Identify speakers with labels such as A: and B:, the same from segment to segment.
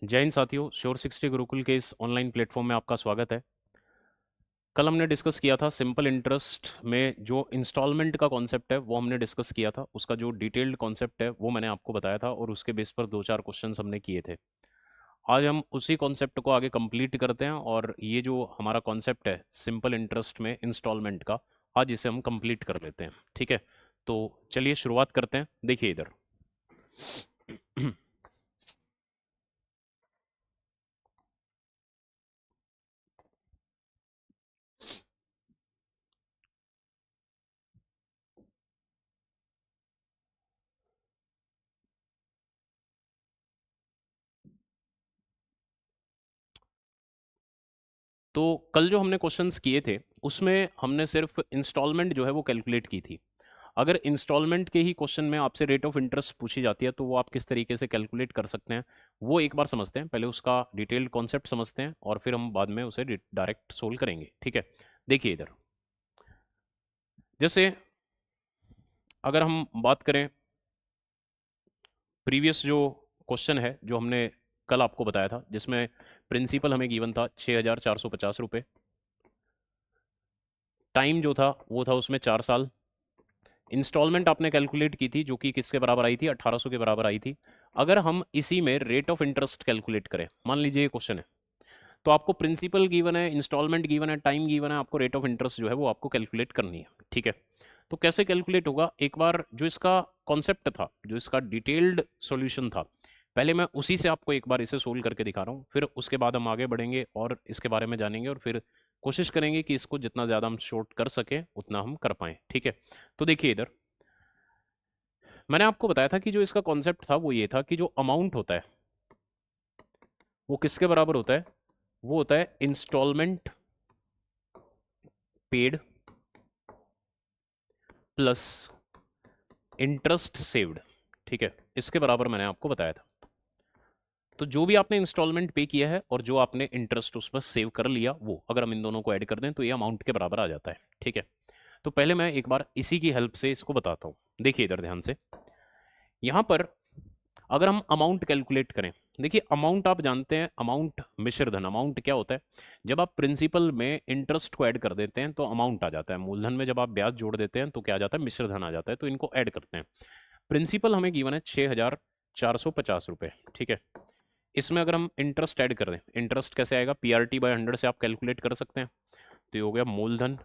A: जय हिंद साथियों, श्योर 60 गुरुकुल के इस ऑनलाइन प्लेटफॉर्म में आपका स्वागत है। कल हमने डिस्कस किया था सिंपल इंटरेस्ट में जो इंस्टॉलमेंट का कॉन्सेप्ट है वो हमने डिस्कस किया था। उसका जो डिटेल्ड कॉन्सेप्ट है वो मैंने आपको बताया था और उसके बेस पर दो चार क्वेश्चंस हमने किए थे। आज हम उसी कॉन्सेप्ट को आगे कंप्लीट करते हैं और ये जो हमारा कॉन्सेप्ट है सिंपल इंटरेस्ट में इंस्टॉलमेंट का, आज इसे हम कंप्लीट कर लेते हैं। ठीक है, तो चलिए शुरुआत करते हैं। देखिए इधर तो कल जो हमने क्वेश्चंस किए थे उसमें हमने सिर्फ इंस्टॉलमेंट जो है वो कैलकुलेट की थी। अगर इंस्टॉलमेंट के ही क्वेश्चन में आपसे रेट ऑफ इंटरेस्ट पूछी जाती है तो वो आप किस तरीके से कैलकुलेट कर सकते हैं वो एक बार समझते हैं। पहले उसका डिटेल्ड कॉन्सेप्ट समझते हैं और फिर हम बाद में उसे डायरेक्ट सोल्व करेंगे। ठीक है, देखिए इधर जैसे अगर हम बात करें प्रीवियस जो क्वेश्चन है जो हमने कल आपको बताया था जिसमें प्रिंसिपल हमें गिवन था 6,450 रुपये, टाइम जो था वो था उसमें 4 साल, इंस्टॉलमेंट आपने कैलकुलेट की थी जो कि किसके बराबर आई थी, 1800 के बराबर आई थी। अगर हम इसी में रेट ऑफ इंटरेस्ट कैलकुलेट करें, मान लीजिए ये क्वेश्चन है, तो आपको प्रिंसिपल गिवन है, इंस्टॉलमेंट गिवन है, टाइम गिवन है, आपको रेट ऑफ इंटरेस्ट जो है वो आपको कैलकुलेट करनी है। ठीक है, तो कैसे कैलकुलेट होगा, एक बार जो इसका कॉन्सेप्ट था, जो इसका डिटेल्ड सॉल्यूशन था, पहले मैं उसी से आपको एक बार इसे सोल्व करके दिखा रहा हूँ, फिर उसके बाद हम आगे बढ़ेंगे और इसके बारे में जानेंगे और फिर कोशिश करेंगे कि इसको जितना ज़्यादा हम शॉर्ट कर सकें उतना हम कर पाएँ। ठीक है, तो देखिए इधर मैंने आपको बताया था कि जो इसका कॉन्सेप्ट था वो ये था कि जो अमाउंट होता है वो किसके बराबर होता है, वो होता है installment paid plus interest saved. ठीक है, इसके बराबर मैंने आपको बताया था। तो जो भी आपने इंस्टॉलमेंट पे किया है और जो आपने इंटरेस्ट उस पर सेव कर लिया, वो अगर हम इन दोनों को ऐड कर दें तो ये अमाउंट के बराबर आ जाता है। ठीक है, तो पहले मैं एक बार इसी की हेल्प से इसको बताता हूँ। देखिए इधर ध्यान से, यहां पर अगर हम अमाउंट कैलकुलेट करें, देखिए अमाउंट आप जानते हैं, अमाउंट मिश्र धन। अमाउंट क्या होता है, जब आप प्रिंसिपल में इंटरेस्ट को ऐड कर देते हैं तो अमाउंट आ जाता है। मूलधन में जब आप ब्याज जोड़ देते हैं तो क्या आ जाता है, मिश्र धन आ जाता है। तो इनको ऐड करते हैं। प्रिंसिपल हमें गिवन है 6,450 रुपये। ठीक है, इसमें अगर हम इंटरेस्ट ऐड कर दें, इंटरेस्ट कैसे आएगा, PRT/100 से आप कैलकुलेट कर सकते हैं। तो ये हो गया मूलधन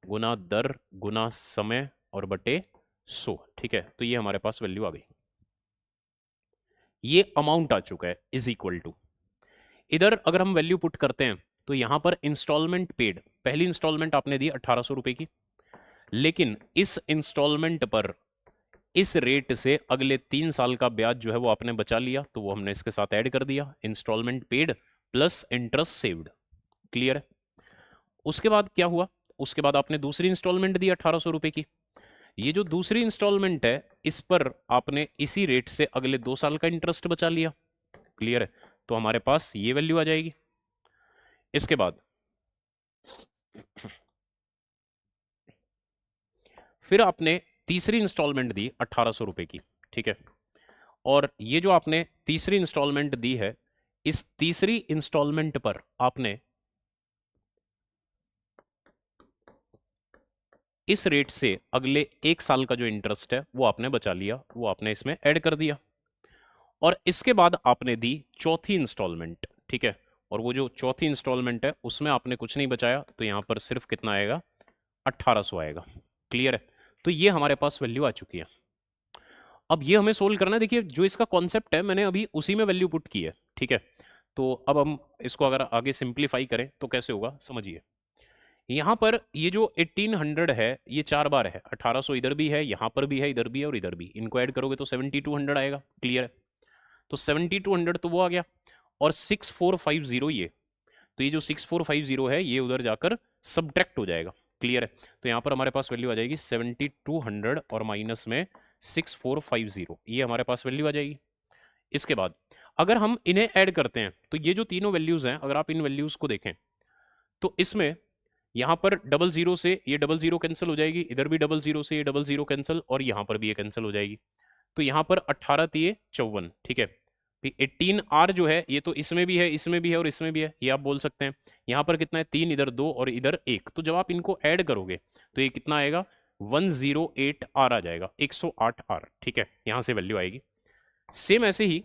A: गुना दर गुना समय और बटे 100। ठीक है, तो ये हमारे पास वैल्यू आ गई, ये अमाउंट आ चुका है, इज इक्वल टू, इधर अगर हम वैल्यू पुट करते हैं तो यहां पर इंस्टॉलमेंट पेड, पहली इंस्टॉलमेंट आपने दी 1800 रुपए की, लेकिन इस इंस्टॉलमेंट पर इस रेट से अगले 3 साल का ब्याज जो है वो आपने बचा लिया, तो वो हमने इसके साथ ऐड कर दिया, installment paid plus interest saved. Clear है, उसके बाद क्या हुआ, उसके बाद आपने दूसरी इंस्टॉलमेंट दी 1800 रुपए की, ये जो दूसरी इंस्टॉलमेंट है इस पर आपने इसी रेट से अगले 2 साल का इंटरेस्ट बचा लिया। क्लियर है, तो हमारे पास ये वैल्यू आ जाएगी। इसके बाद फिर आपने तीसरी इंस्टॉलमेंट दी 1800 रुपए की। ठीक है, और ये जो आपने तीसरी इंस्टॉलमेंट दी है, इस तीसरी इंस्टॉलमेंट पर आपने इस रेट से अगले 1 साल का जो इंटरेस्ट है वो आपने बचा लिया, वो आपने इसमें ऐड कर दिया। और इसके बाद आपने दी चौथी इंस्टॉलमेंट। ठीक है, और वो जो चौथी इंस्टॉलमेंट है उसमें आपने कुछ नहीं बचाया, तो यहां पर सिर्फ कितना आएगा, 1800 आएगा। क्लियर है, तो ये हमारे पास वैल्यू आ चुकी है। अब ये हमें सोल्व करना है। देखिए जो इसका कॉन्सेप्ट है मैंने अभी उसी में वैल्यू पुट की है। ठीक है, तो अब हम इसको अगर आगे सिंप्लीफाई करें तो कैसे होगा, समझिए। यहां पर ये जो 1800 है ये 4 बार है, 1800 इधर भी है, यहां पर भी है, इधर भी है और इधर भी, इनको ऐड करोगे तो 7200 आएगा। क्लियर है, तो 7200 तो वो आ गया, और 6450 ये, तो ये जो 6450 है ये उधर जाकर सब्ट्रैक्ट हो जाएगा। क्लियर है, तो यहां पर हमारे पास वैल्यू आ जाएगी 7200 और माइनस में 6450, ये हमारे पास वैल्यू आ जाएगी। इसके बाद अगर हम इन्हें ऐड करते हैं तो ये जो तीनों वैल्यूज हैं, अगर आप इन वैल्यूज को देखें तो इसमें यहां पर डबल जीरो से ये डबल जीरो कैंसिल हो जाएगी, इधर भी डबल जीरो से ये डबल जीरो कैंसिल, और यहां पर भी ये कैंसिल हो जाएगी। तो यहां पर 18 तिये 54। ठीक है, 18R जो है ये तो इसमें भी है, इसमें भी है और इसमें भी है, ये आप बोल सकते हैं। यहाँ पर कितना है, 3, इधर 2 और इधर 1, तो जब आप इनको ऐड करोगे तो ये कितना आएगा, 108R आ जाएगा, 108R। ठीक है, यहाँ से वैल्यू आएगी। सेम ऐसे ही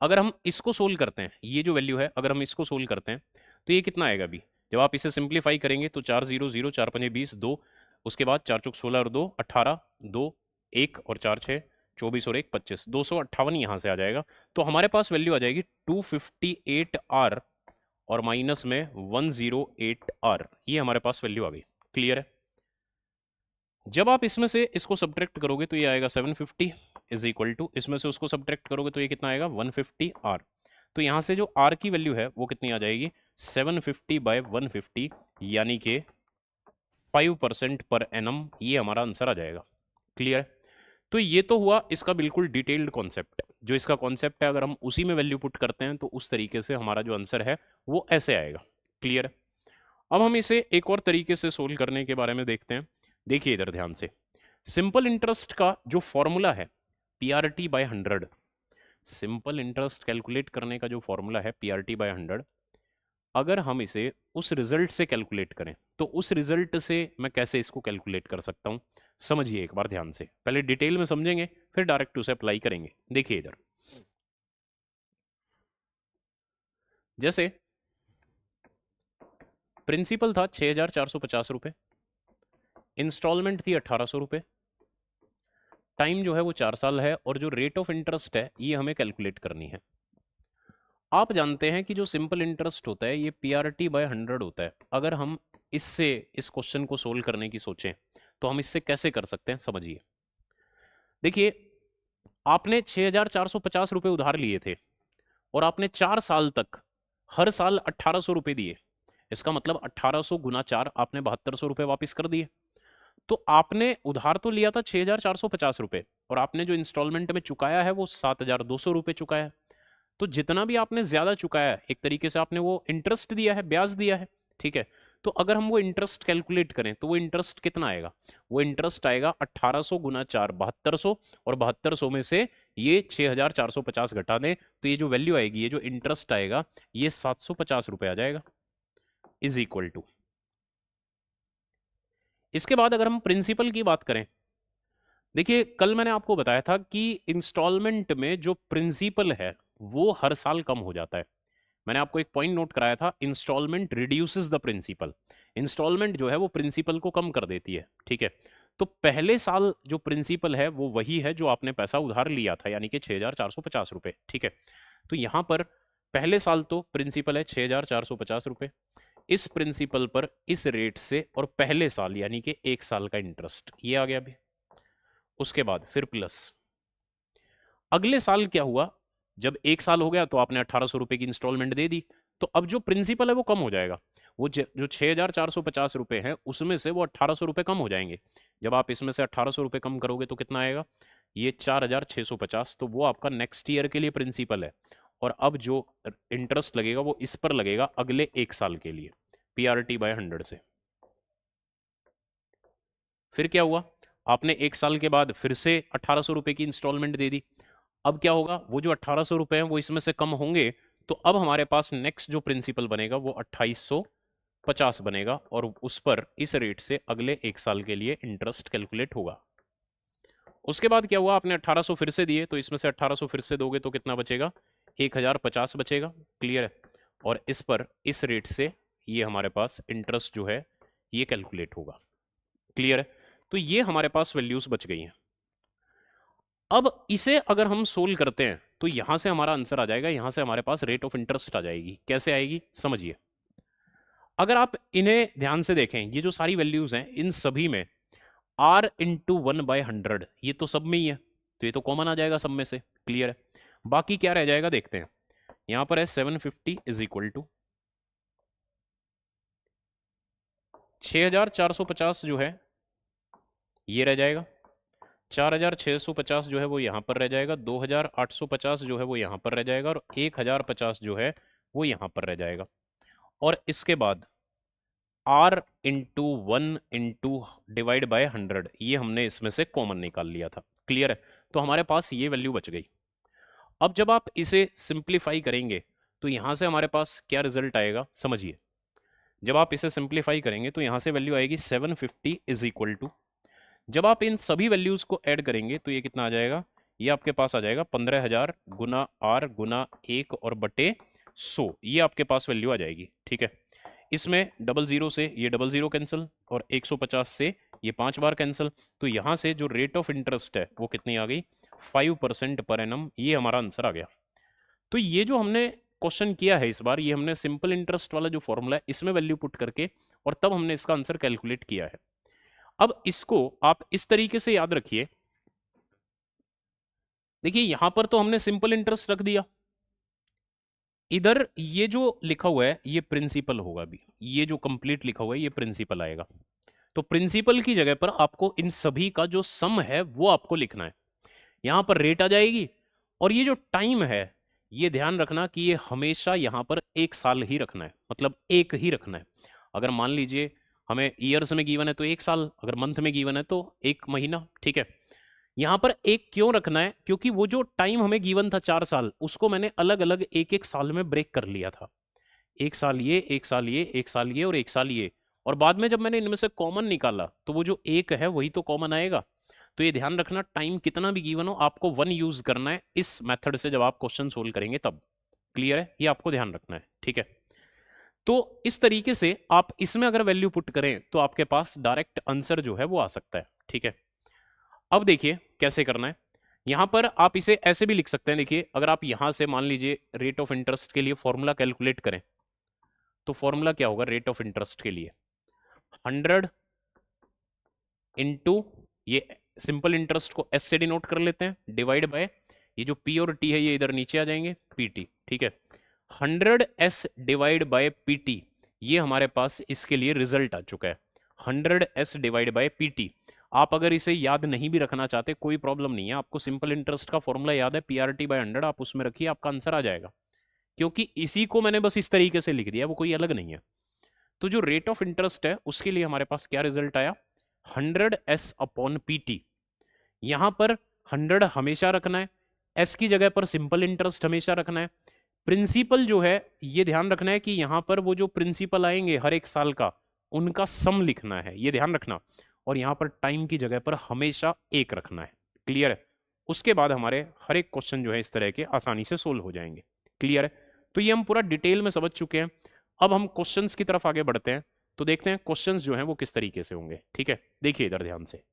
A: अगर हम इसको सोल्व करते हैं, ये जो वैल्यू है अगर हम इसको सोल्व करते हैं तो ये कितना आएगा अभी, जब आप इसे सिंप्लीफाई करेंगे तो 4 0 0, 4 5 20, 2, उसके बाद 4 चौक 16 और 2 18, 2 1 और 4 6 24 और 1 25, 258 यहाँ से आ जाएगा। तो हमारे पास वैल्यू आ जाएगी 258R और माइनस में 108R, ये हमारे पास वैल्यू आ गई। क्लियर है? जब आप इसमें से इसको सब्ट्रैक्ट करोगे तो ये आएगा 750 इज इक्वल टू, इसमें से उसको सब्ट्रैक्ट करोगे तो ये कितना आएगा, 150R। तो यहाँ से जो R की वैल्यू है वो कितनी आ जाएगी, 750/150 यानी कि 5% पर एनम, ये हमारा आंसर आ जाएगा। क्लियर? तो ये तो हुआ इसका बिल्कुल डिटेल्ड कॉन्सेप्ट, जो इसका कॉन्सेप्ट है अगर हम उसी में वैल्यू पुट करते हैं तो उस तरीके से हमारा जो आंसर है वो ऐसे आएगा। क्लियर? अब हम इसे एक और तरीके से सोल्व करने के बारे में देखते हैं। देखिए इधर ध्यान से, सिंपल इंटरेस्ट का जो फॉर्मूला है PRT/100, सिंपल इंटरेस्ट कैलकुलेट करने का जो फॉर्मूला है PRT/100, अगर हम इसे उस रिजल्ट से कैलकुलेट करें तो उस रिजल्ट से मैं कैसे इसको कैलकुलेट कर सकता हूं, समझिए एक बार ध्यान से, पहले डिटेल में समझेंगे फिर डायरेक्ट उसे अप्लाई करेंगे। देखिए इधर, जैसे प्रिंसिपल था 6,450 रुपये, इंस्टॉलमेंट थी 1,800 रुपये, टाइम जो है वो 4 साल है, और जो रेट ऑफ इंटरेस्ट है ये हमें कैलकुलेट करनी है। आप जानते हैं कि जो सिंपल इंटरेस्ट होता है ये PRT/100 होता है। अगर हम इससे इस क्वेश्चन को सोल्व करने की सोचें तो हम इससे कैसे कर सकते हैं, समझिए। देखिए, आपने 6,450 रुपये उधार लिए थे और आपने 4 साल तक हर साल 1,800 रुपये दिए, इसका मतलब 1,800 गुना 4, आपने 7,200 रुपये वापस कर दिए। तो आपने उधार तो लिया था 6,450 रुपये और आपने जो इंस्टॉलमेंट में चुकाया है वो 7,200 रुपये चुकाया है। तो जितना भी आपने ज्यादा चुकाया है एक तरीके से आपने वो इंटरेस्ट दिया है, ब्याज दिया है। ठीक है, तो अगर हम वो इंटरेस्ट कैलकुलेट करें तो वो इंटरेस्ट कितना आएगा, वो इंटरेस्ट आएगा 1,800 गुना 4, 7,200, और 7,200 में से ये 6,450 घटा दें तो ये जो वैल्यू आएगी, ये जो इंटरेस्ट आएगा, ये 750 रुपये आ जाएगा, इज इक्वल टू। इसके बाद अगर हम प्रिंसिपल की बात करें, देखिए कल मैंने आपको बताया था कि इंस्टॉलमेंट में जो प्रिंसिपल है वो हर साल कम हो जाता है। मैंने आपको एक पॉइंट नोट कराया था, installment reduces the principal, installment जो है वो प्रिंसिपल को कम कर देती है। ठीक है, तो पहले साल जो प्रिंसिपल है वो वही है जो आपने पैसा उधार लिया था, यानी कि 6,450 रुपये। ठीक है, तो यहां पर पहले साल तो प्रिंसिपल है 6,450 रुपये, इस प्रिंसिपल पर इस रेट से, और पहले साल यानी कि 1 साल का इंटरेस्ट ये आ गया अभी। उसके बाद फिर प्लस अगले साल क्या हुआ, जब 1 साल हो गया तो आपने 1,800 रुपये की इंस्टॉलमेंट दे दी, तो अब जो प्रिंसिपल है वो कम हो जाएगा। वो जो 6,450 रुपये है उसमें से वो 1,800 रुपये कम हो जाएंगे। जब आप इसमें से 1,800 रुपये कम करोगे तो कितना आएगा, ये 4,650, तो वो आपका नेक्स्ट ईयर के लिए प्रिंसिपल है। और अब जो इंटरेस्ट लगेगा वो इस पर लगेगा अगले 1 साल के लिए, PRT/100 से। फिर क्या हुआ, आपने 1 साल के बाद फिर से 1,800 रुपये की इंस्टॉलमेंट दे दी। अब क्या होगा, वो जो 1,800 रुपये हैं वो इसमें से कम होंगे, तो अब हमारे पास नेक्स्ट जो प्रिंसिपल बनेगा वो 2,850 बनेगा, और उस पर इस रेट से अगले 1 साल के लिए इंटरेस्ट कैलकुलेट होगा। उसके बाद क्या हुआ, आपने 1,800 फिर से दिए, तो इसमें से 1,800 फिर से दोगे तो कितना बचेगा, 1,050 बचेगा। क्लियर है, और इस पर इस रेट से ये हमारे पास इंटरेस्ट जो है ये कैलकुलेट होगा। क्लियर है, तो ये हमारे पास वैल्यूज बच गई हैं। अब इसे अगर हम सोल्व करते हैं तो यहां से हमारा आंसर आ जाएगा, यहां से हमारे पास रेट ऑफ इंटरेस्ट आ जाएगी। कैसे आएगी, समझिए। अगर आप इन्हें ध्यान से देखें, ये जो सारी वैल्यूज हैं इन सभी में R/1/100, ये तो सब में ही है, तो ये तो कॉमन आ जाएगा सब में से। क्लियर है, बाकी क्या रह जाएगा देखते हैं। यहां पर है 750 इज इक्वल टू 6,450 जो है ये रह जाएगा, 4,650 जो है वो यहाँ पर रह जाएगा, 2,850 जो है वो यहाँ पर रह जाएगा, और 1,050 जो है वो यहाँ पर रह जाएगा। और इसके बाद R/1/डिवाइड बाय 100, ये हमने इसमें से कॉमन निकाल लिया था। क्लियर है, तो हमारे पास ये वैल्यू बच गई। अब जब आप इसे सिंप्लीफाई करेंगे तो यहां से हमारे पास क्या रिजल्ट आएगा समझिए। जब आप इसे सिंप्लीफाई करेंगे तो यहां से वैल्यू आएगी 750 इज इक्वल टू, जब आप इन सभी वैल्यूज को ऐड करेंगे तो ये कितना आ जाएगा, ये आपके पास आ जाएगा 15,000 गुना आर गुना 1 और बटे 100, ये आपके पास वैल्यू आ जाएगी। ठीक है, इसमें 00 से ये 00 कैंसिल और 150 से ये 5 बार कैंसिल, तो यहां से जो रेट ऑफ इंटरेस्ट है वो कितनी आ गई, 5% पर एनम, ये हमारा आंसर आ गया। तो ये जो हमने क्वेश्चन किया है इस बार, ये हमने सिंपल इंटरेस्ट वाला जो फॉर्मूला है इसमें वैल्यू पुट करके और तब हमने इसका आंसर कैलकुलेट किया है। अब इसको आप इस तरीके से याद रखिए, देखिए यहां पर तो हमने सिंपल इंटरेस्ट रख दिया, इधर ये जो लिखा हुआ है ये प्रिंसिपल होगा भी, ये जो कंप्लीट लिखा हुआ है ये प्रिंसिपल आएगा। तो प्रिंसिपल की जगह पर आपको इन सभी का जो सम है वो आपको लिखना है, यहां पर रेट आ जाएगी और ये जो टाइम है ये ध्यान रखना कि ये हमेशा यहां पर 1 साल ही रखना है, मतलब एक ही रखना है। अगर मान लीजिए हमें ईयर्स में गिवन है तो 1 साल, अगर मंथ में गिवन है तो 1 महीना। ठीक है, यहां पर एक क्यों रखना है, क्योंकि वो जो टाइम हमें गिवन था 4 साल, उसको मैंने अलग अलग एक एक साल में ब्रेक कर लिया था, 1 साल ये, 1 साल ये, 1 साल ये और 1 साल ये, और बाद में जब मैंने इनमें से कॉमन निकाला तो वो जो एक है वही तो कॉमन आएगा। तो ये ध्यान रखना, टाइम कितना भी गिवन हो आपको 1 यूज करना है इस मेथड से जब आप क्वेश्चन सोल्व करेंगे तब। क्लियर है, ये आपको ध्यान रखना है। ठीक है, तो इस तरीके से आप इसमें अगर वैल्यू पुट करें तो आपके पास डायरेक्ट आंसर जो है वो आ सकता है। ठीक है, अब देखिए कैसे करना है, यहां पर आप इसे ऐसे भी लिख सकते हैं। देखिए अगर आप यहां से मान लीजिए रेट ऑफ इंटरेस्ट के लिए फॉर्मूला कैलकुलेट करें तो फॉर्मूला क्या होगा रेट ऑफ इंटरेस्ट के लिए, 100 इंटू, ये सिंपल इंटरेस्ट को एस से डिनोट कर लेते हैं, डिवाइड बाय ये जो पी और टी है ये इधर नीचे आ जाएंगे, पीटी। ठीक है, 100s डिवाइड बाय पीटी, ये हमारे पास इसके लिए रिजल्ट आ चुका है, 100s डिवाइड बाय पीटी। आप अगर इसे याद नहीं भी रखना चाहते कोई प्रॉब्लम नहीं है, आपको सिंपल इंटरेस्ट का फॉर्मूला याद है पीआरटी बाय 100, आप उसमें रखिए आपका आंसर आ जाएगा, क्योंकि इसी को मैंने बस इस तरीके से लिख दिया, वो कोई अलग नहीं है। तो जो रेट ऑफ इंटरेस्ट है उसके लिए हमारे पास क्या रिजल्ट आया, 100s अपॉन पीटी। यहां पर 100 हमेशा रखना है, एस की जगह पर सिंपल इंटरेस्ट हमेशा रखना है, प्रिंसिपल जो है ये ध्यान रखना है कि यहां पर वो जो प्रिंसिपल आएंगे हर एक साल का उनका सम लिखना है, ये ध्यान रखना, और यहां पर टाइम की जगह पर हमेशा 1 रखना है। क्लियर है, उसके बाद हमारे हर एक क्वेश्चन जो है इस तरह के आसानी से सोल्व हो जाएंगे। क्लियर है, तो ये हम पूरा डिटेल में समझ चुके हैं। अब हम क्वेश्चंस की तरफ आगे बढ़ते हैं, तो देखते हैं क्वेश्चंस जो हैं वो किस तरीके से होंगे। ठीक है, देखिए इधर ध्यान से।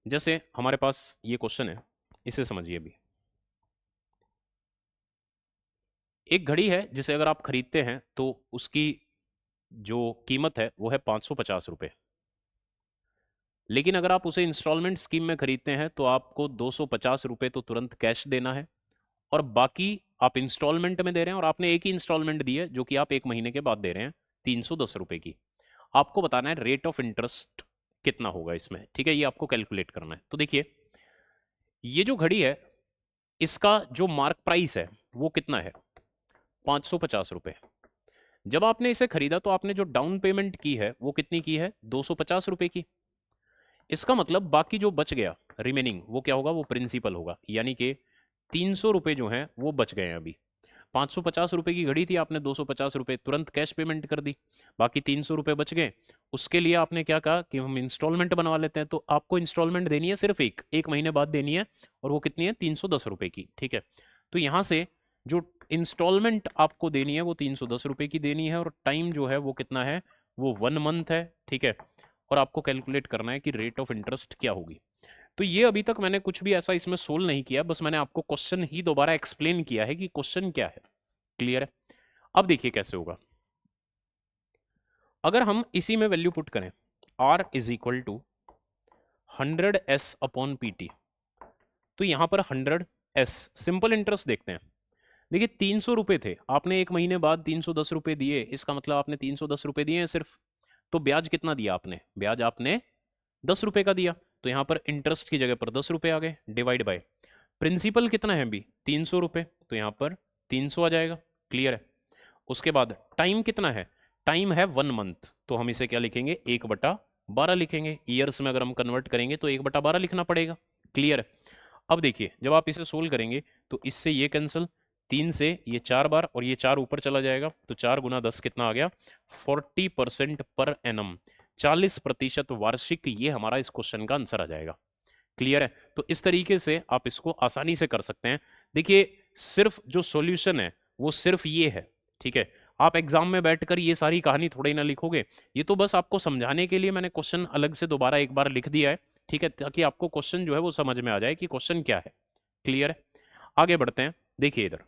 A: जैसे हमारे पास ये क्वेश्चन है, इसे समझिए अभी। एक घड़ी है जिसे अगर आप खरीदते हैं तो उसकी जो कीमत है वो है 550 रुपये, लेकिन अगर आप उसे इंस्टॉलमेंट स्कीम में खरीदते हैं तो आपको 250 रुपये तो तुरंत कैश देना है, और बाकी आप इंस्टॉलमेंट में दे रहे हैं, और आपने एक ही इंस्टॉलमेंट दी है जो कि आप 1 महीने के बाद दे रहे हैं 310 रुपये की। आपको बताना है रेट ऑफ इंटरेस्ट कितना होगा इसमें। ठीक है, ये आपको कैलकुलेट करना है। तो देखिए ये जो घड़ी है इसका जो मार्क प्राइस है वो कितना है, 550 रुपये। जब आपने इसे खरीदा तो आपने जो डाउन पेमेंट की है वो कितनी की है, 250 रुपये की। इसका मतलब बाकी जो बच गया रिमेनिंग वो क्या होगा, वो प्रिंसिपल होगा, यानी कि 300 रुपये जो हैं वो बच गए हैं अभी। 550 रुपये की घड़ी थी, आपने 250 रुपये तुरंत कैश पेमेंट कर दी, बाकी 300 रुपये बच गए। उसके लिए आपने क्या कहा कि हम इंस्टॉलमेंट बनवा लेते हैं, तो आपको इंस्टॉलमेंट देनी है सिर्फ एक महीने बाद देनी है, और वो कितनी है, 310 रुपये की। ठीक है, तो यहाँ से जो इंस्टॉलमेंट आपको देनी है वो 310 रुपये की देनी है, और टाइम जो है वो कितना है, वो 1 मंथ है। ठीक है, और आपको कैलकुलेट करना है कि रेट ऑफ इंटरेस्ट क्या होगी। तो ये अभी तक मैंने कुछ भी ऐसा इसमें सोल्व नहीं किया, बस मैंने आपको क्वेश्चन ही दोबारा एक्सप्लेन किया है कि क्वेश्चन क्या है। क्लियर है, अब देखिए कैसे होगा। अगर हम इसी में वैल्यू पुट करें, R is equal to 100s upon PT, तो यहां पर 100s सिंपल इंटरेस्ट देखते हैं। देखिए 300 रुपये थे, आपने 1 महीने बाद 310 रुपये दिए, इसका मतलब आपने 310 रुपये दिए हैं सिर्फ। तो ब्याज कितना दिया आपने, ब्याज आपने 10 रुपये का दिया, तो यहां पर इंटरेस्ट की जगह पर 10 रुपये आ गए, डिवाइड बाय प्रिंसिपल कितना है अभी, 300 रुपये, तो यहां पर 300 आ जाएगा। क्लियर है, उसके बाद टाइम कितना है, टाइम है 1 मंथ, तो हम इसे क्या लिखेंगे, 1/12 लिखेंगे। ईयर्स में अगर हम कन्वर्ट करेंगे तो 1/12 लिखना पड़ेगा। क्लियर है। अब देखिए जब आप इसे सोल्व करेंगे तो इससे ये कैंसिल, 3 से ये 4 बार और ये 4 ऊपर चला जाएगा, तो 4 × 10 कितना आ गया, 40% पर एनम, 40% वार्षिक, ये हमारा इस क्वेश्चन का आंसर आ जाएगा। क्लियर है। तो इस तरीके से आप इसको आसानी से कर सकते हैं। देखिए सिर्फ जो सॉल्यूशन है वो सिर्फ ये है, ठीक है। आप एग्जाम में बैठकर ये सारी कहानी थोड़ी ना लिखोगे, ये तो बस आपको समझाने के लिए मैंने क्वेश्चन अलग से दोबारा एक बार लिख दिया है, ठीक है, ताकि आपको क्वेश्चन जो है वो समझ में आ जाए कि क्वेश्चन क्या है। क्लियर है। आगे बढ़ते हैं। देखिए इधर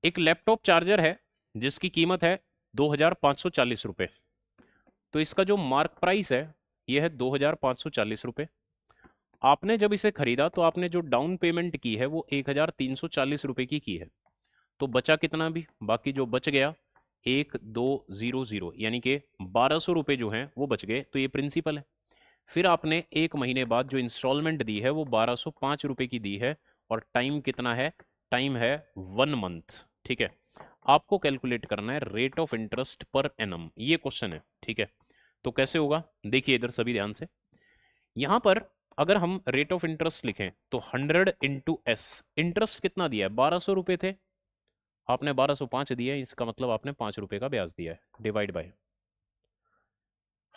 A: एक लैपटॉप चार्जर है जिसकी कीमत है 2,540 रुपये। तो इसका जो मार्क प्राइस है ये है 2,540 रुपये। आपने जब इसे खरीदा तो आपने जो डाउन पेमेंट की है वो 1,340 रुपये की है। तो बचा कितना, भी बाकी जो बच गया 1,200, यानी कि 1,200 रुपये जो हैं वो बच गए, तो ये प्रिंसिपल है। फिर आपने 1 महीने बाद जो इंस्टॉलमेंट दी है वो 1,205 रुपये की दी है, और टाइम कितना है, टाइम है 1 मंथ, ठीक है। आपको कैलकुलेट करना है rate of interest per annum, ये क्वेश्चन है, ठीक है। तो कैसे होगा, देखिए इधर सभी ध्यान से। यहां पर अगर हम रेट ऑफ इंटरेस्ट लिखें तो 100 × S, इंटरेस्ट कितना दिया है, 1,200 रुपये थे, आपने 1,205 दिया है, इसका मतलब आपने 5 रुपये का ब्याज दिया है, डिवाइड बाय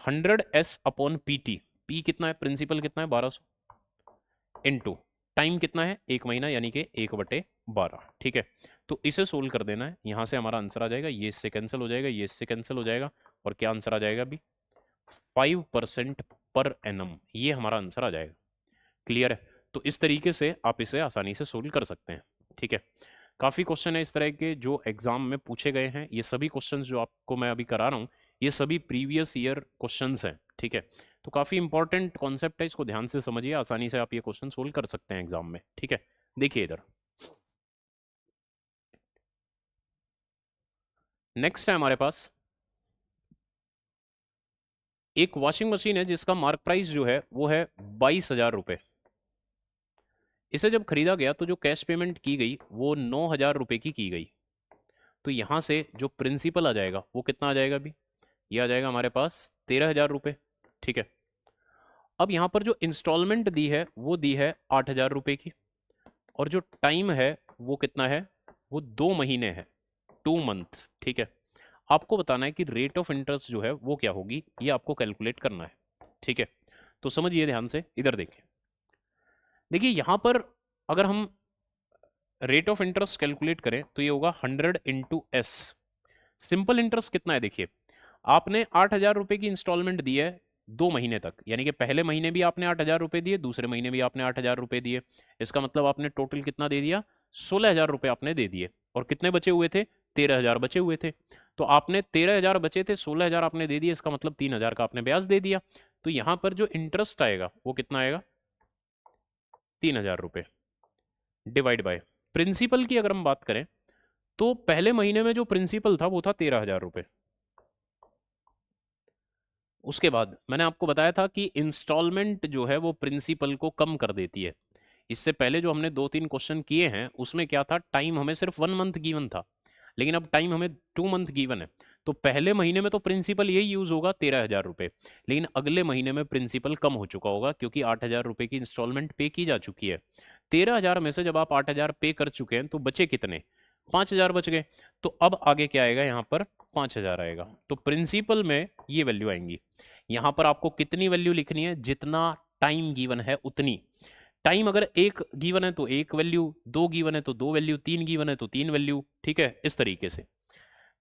A: 100S/PT, P कितना है, प्रिंसिपल कितना है 1,200, इनटू टाइम कितना है 1 महीना, यानी कि 1/12, ठीक है। तो इसे सोल्व कर देना है, यहां से हमारा आंसर आ जाएगा, ये इससे कैंसिल हो जाएगा, ये इससे कैंसिल हो जाएगा, और क्या आंसर आ जाएगा अभी, 5% पर एनम, ये हमारा आंसर आ जाएगा। क्लियर है। तो इस तरीके से आप इसे आसानी से सोल्व कर सकते हैं, ठीक है। काफ़ी क्वेश्चन है इस तरह के जो एग्जाम में पूछे गए हैं, ये सभी क्वेश्चंस जो आपको मैं अभी करा रहा हूँ ये सभी प्रीवियस ईयर क्वेश्चंस हैं, ठीक है। तो काफ़ी इंपॉर्टेंट कॉन्सेप्ट है, इसको ध्यान से समझिए, आसानी से आप ये क्वेश्चन सोल्व कर सकते हैं एग्जाम में, ठीक है। देखिए इधर नेक्स्ट है हमारे पास एक वॉशिंग मशीन है जिसका मार्क प्राइस जो है वो है 22,000 रुपये। इसे जब खरीदा गया तो जो कैश पेमेंट की गई वो 9,000 रुपये की गई। तो यहां से जो प्रिंसिपल आ जाएगा वो कितना आ जाएगा अभी, ये आ जाएगा हमारे पास 13,000 रुपये, ठीक है। अब यहां पर जो इंस्टॉलमेंट दी है वो दी है 8,000 रुपये की, और जो टाइम है वो कितना है, वो 2 महीने है, 2 मंथ, ठीक है। आपको बताना है कि रेट ऑफ इंटरेस्ट जो है वो क्या होगी, ये आपको कैलकुलेट करना है, ठीक है। तो समझिए ध्यान से, इधर देखिए। देखिए यहां पर अगर हम रेट ऑफ इंटरेस्ट कैलकुलेट करें तो ये होगा 100 × S। सिंपल इंटरेस्ट कितना है, देखिए आपने 8,000 रुपये की इंस्टॉलमेंट दी है 2 महीने तक, यानी कि पहले महीने भी आपने 8,000 रुपये दिए, दूसरे महीने भी आपने 8,000 रुपये दिए, इसका मतलब आपने टोटल कितना दे दिया, 16,000 रुपये आपने दे दिए, और कितने बचे हुए थे, 13,000 बचे हुए थे। तो आपने 13,000 बचे थे, 16,000 आपने दे दिए, इसका मतलब 3,000 का आपने ब्याज दे दिया। तो यहां पर जो इंटरेस्ट आएगा वो कितना आएगा, 3,000 रुपये, डिवाइड बाय प्रिंसिपल की अगर हम बात करें तो पहले महीने में जो प्रिंसिपल था वो था 13,000 रुपये। उसके बाद मैंने आपको बताया था कि इंस्टॉलमेंट जो है वो प्रिंसिपल को कम कर देती है। इससे पहले जो हमने 2-3 क्वेश्चन किए हैं उसमें क्या था, टाइम हमें सिर्फ 1 मंथ गिवन था, लेकिन अब टाइम हमें 2 मंथ गिवन है। तो पहले महीने में तो प्रिंसिपल यही यूज होगा 13,000 रुपये, लेकिन अगले महीने में प्रिंसिपल कम हो चुका होगा क्योंकि 8,000 रुपये की इंस्टॉलमेंट पे की जा चुकी है। 13,000 में से जब आप 8,000 पे कर चुके हैं तो बचे कितने, 5,000 बच गए। तो अब आगे क्या आएगा, यहाँ पर 5,000 आएगा, तो प्रिंसिपल में ये वैल्यू आएंगी। यहाँ पर आपको कितनी वैल्यू लिखनी है, जितना टाइम गिवन है उतनी। टाइम अगर 1 गिवन है तो 1 वैल्यू, 2 गिवन है तो 2 वैल्यू, 3 गिवन है तो 3 वैल्यू, ठीक है, इस तरीके से।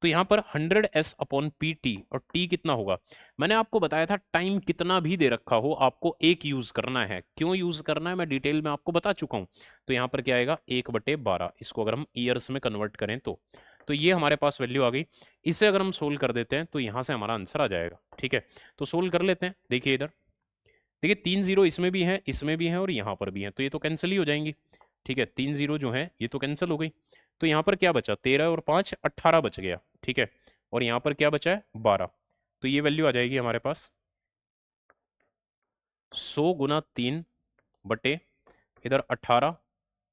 A: तो यहाँ पर 100S/PT, और टी कितना होगा, मैंने आपको बताया था टाइम कितना भी दे रखा हो आपको एक यूज करना है, क्यों यूज करना है मैं डिटेल में आपको बता चुका हूं। तो यहाँ पर क्या आएगा, 1/12, इसको अगर हम ईयर्स में कन्वर्ट करें तो ये हमारे पास वैल्यू आ गई। इसे अगर हम सोल्व कर देते हैं तो यहाँ से हमारा आंसर आ जाएगा, ठीक है। तो सोल्व कर लेते हैं, देखिए इधर देखिए 3 जीरो इसमें भी है, इसमें भी है, और यहाँ पर भी है, तो ये तो कैंसिल ही हो जाएंगी, ठीक है। 3 जीरो जो है ये तो कैंसिल हो गई। तो यहाँ पर क्या बचा, 13 और 5 18 बच गया, ठीक है। और यहाँ पर क्या बचा है, 12। तो ये वैल्यू आ जाएगी हमारे पास 100 × 3 बटे इधर 18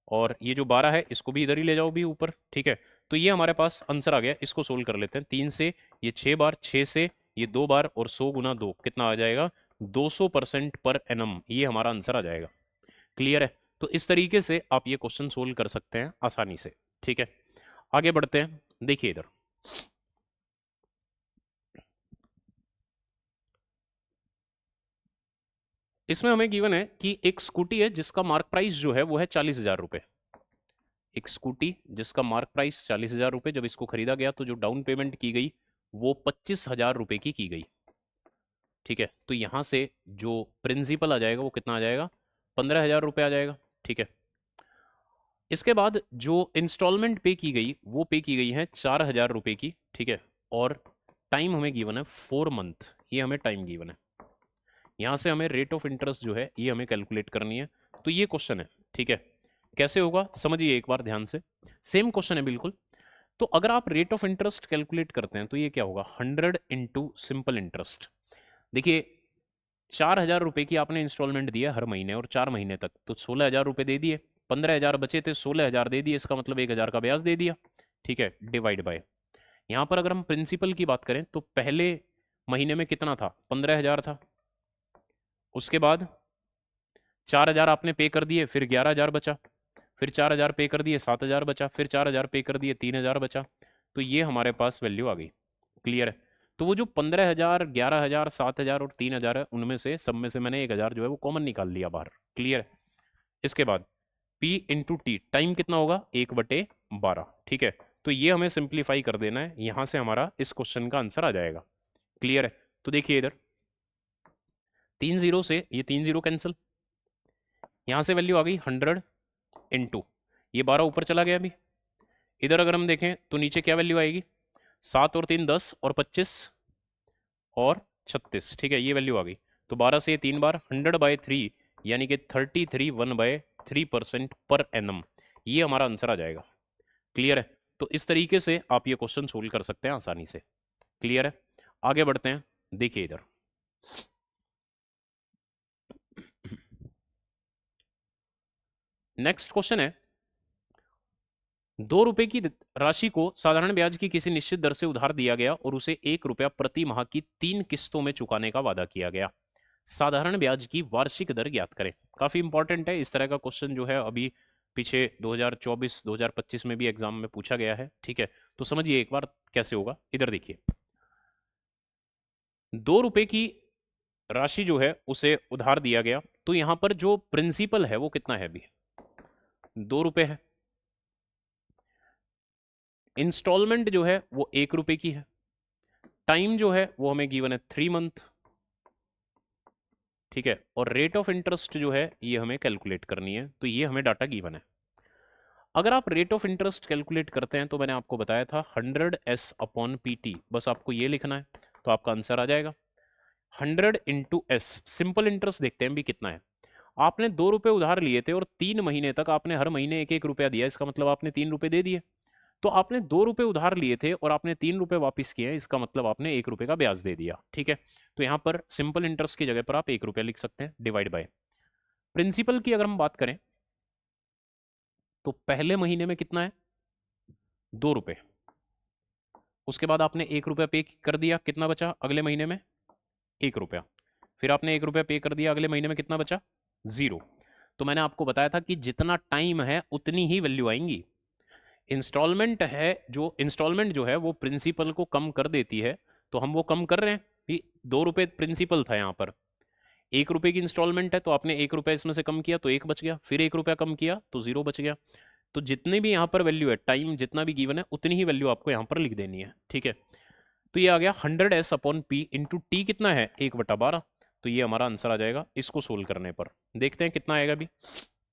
A: और ये जो 12 है इसको भी इधर ही ले जाओ भी ऊपर, ठीक है। तो ये हमारे पास आंसर आ गया, इसको सोल्व कर लेते हैं। 3 से ये 6 बार, 6 से ये 2 बार, और 100 गुना 2 कितना आ जाएगा, 200% पर एनम, ये हमारा आंसर आ जाएगा। क्लियर है? तो इस तरीके से आप ये क्वेश्चन सोल्व कर सकते हैं आसानी से, ठीक है। आगे बढ़ते हैं, देखिए इधर इसमें हमें गिवन है कि एक स्कूटी है जिसका मार्क प्राइस जो है वो है 40,000 रुपये। एक स्कूटी जिसका मार्क प्राइस 40,000 रुपये, जब इसको खरीदा गया तो जो डाउन पेमेंट की गई वो 25,000 रुपये की गई, ठीक है। तो यहां से जो प्रिंसिपल आ जाएगा वो कितना आ जाएगा, 15,000 रुपये आ जाएगा, ठीक है। इसके बाद जो इंस्टॉलमेंट पे की गई वो पे की गई है 4,000 रुपये की, ठीक है। और टाइम हमें गिवन है 4 मंथ, ये हमें टाइम गिवन है। यहाँ से हमें रेट ऑफ इंटरेस्ट जो है ये हमें कैलकुलेट करनी है। तो ये क्वेश्चन है, ठीक है। कैसे होगा समझिए एक बार ध्यान से, सेम क्वेश्चन है बिल्कुल। तो अगर आप रेट ऑफ इंटरेस्ट कैलकुलेट करते हैं तो ये क्या होगा, 100 इंटू सिंपल इंटरेस्ट। देखिए 4,000 रुपये की आपने इंस्टॉलमेंट दिया हर महीने और 4 महीने तक, तो 16,000 रुपये दे दिए, 15,000 बचे थे, 16,000 दे दिए, इसका मतलब 1,000 का ब्याज दे दिया, ठीक है, डिवाइड बाय। यहाँ पर अगर हम प्रिंसिपल की बात करें तो पहले महीने में कितना था, 15,000 था। उसके बाद 4,000 आपने पे कर दिए, फिर 11,000 बचा, फिर 4,000 पे कर दिए, 7,000 बचा, फिर 4,000 पे कर दिए, 3,000 बचा। तो ये हमारे पास वैल्यू आ गई। क्लियर है? तो वो जो 15,000, 11,000, 7,000 और 3,000 है, उनमें से सब में से मैंने 1,000 जो है वो कॉमन निकाल लिया बाहर। क्लियर है? इसके बाद P इंटू टी, टाइम कितना होगा, 1/12, ठीक है। तो ये हमें सिंप्लीफाई कर देना है, यहां से हमारा इस क्वेश्चन का आंसर आ जाएगा। क्लियर है? तो देखिए इधर 3 जीरो से ये 3 जीरो कैंसिल, यहां से वैल्यू आ गई 100 इंटू ये 12 ऊपर चला गया अभी। इधर अगर हम देखें तो नीचे क्या वैल्यू आएगी, 7 और 3 10 और 25 और 36, ठीक है, ये वैल्यू आ गई। तो 12 से 3 बार, 100/3 यानी कि 33 1/3% पर एनम, ये हमारा आंसर आ जाएगा। क्लियर है? तो इस तरीके से आप ये क्वेश्चन सोल्व कर सकते हैं आसानी से। क्लियर है? आगे बढ़ते हैं, देखिए इधर नेक्स्ट क्वेश्चन है, 2 रुपए की राशि को साधारण ब्याज की किसी निश्चित दर से उधार दिया गया और उसे 1 रुपया प्रति माह की 3 किस्तों में चुकाने का वादा किया गया। साधारण ब्याज की वार्षिक दर ज्ञात करें। काफी इंपॉर्टेंट है, इस तरह का क्वेश्चन जो है अभी पीछे 2024 2025 में भी एग्जाम में पूछा गया है, ठीक है। तो समझिए एक बार कैसे होगा, इधर देखिए 2 रुपए की राशि जो है उसे उधार दिया गया, तो यहां पर जो प्रिंसिपल है वो कितना है, अभी 2 रुपए है। इंस्टॉलमेंट जो है वो 1 रुपए की है। टाइम जो है वो हमें गिवन है 3 मंथ, ठीक है। और रेट ऑफ इंटरेस्ट जो है ये हमें कैलकुलेट करनी है, तो ये हमें डाटा गिवन है। अगर आप रेट ऑफ इंटरेस्ट कैलकुलेट करते हैं तो मैंने आपको बताया था 100s/pt, बस आपको ये लिखना है तो आपका आंसर आ जाएगा। 100 इंटू एस, सिंपल इंटरेस्ट देखते हैं भी कितना है। आपने 2 रुपए उधार लिए थे और 3 महीने तक आपने हर महीने 1-1 रुपया दिया, इसका मतलब आपने 3 रुपए दे दिए। तो आपने 2 रुपए उधार लिए थे और आपने 3 रुपए वापस किए हैं, इसका मतलब आपने 1 रुपए का ब्याज दे दिया, ठीक है। तो यहां पर सिंपल इंटरेस्ट की जगह पर आप 1 रुपया लिख सकते हैं, डिवाइड बाय। प्रिंसिपल की अगर हम बात करें तो पहले महीने में कितना है, 2 रुपए। उसके बाद आपने 1 रुपया पे कर दिया, कितना बचा अगले महीने में, 1 रुपया। फिर आपने 1 रुपया पे कर दिया, अगले महीने में कितना बचा, 0। तो मैंने आपको बताया था कि जितना टाइम है उतनी ही वैल्यू आएंगी। इंस्टॉलमेंट जो है वो प्रिंसिपल को कम कर देती है, तो हम वो कम कर रहे हैं कि 2 रुपए प्रिंसिपल था, यहाँ पर 1 रुपए की इंस्टॉलमेंट है तो आपने 1 रुपया इसमें से कम किया तो 1 बच गया, फिर 1 रुपया कम किया तो 0 बच गया। तो जितनी भी यहाँ पर वैल्यू है, टाइम जितना भी गिवन है उतनी ही वैल्यू आपको यहाँ पर लिख देनी है, ठीक है। तो ये आ गया 100s/p इंटू टी, कितना है 1/12। तो ये हमारा आंसर आ जाएगा इसको सोल्व करने पर। देखते हैं कितना आएगा अभी।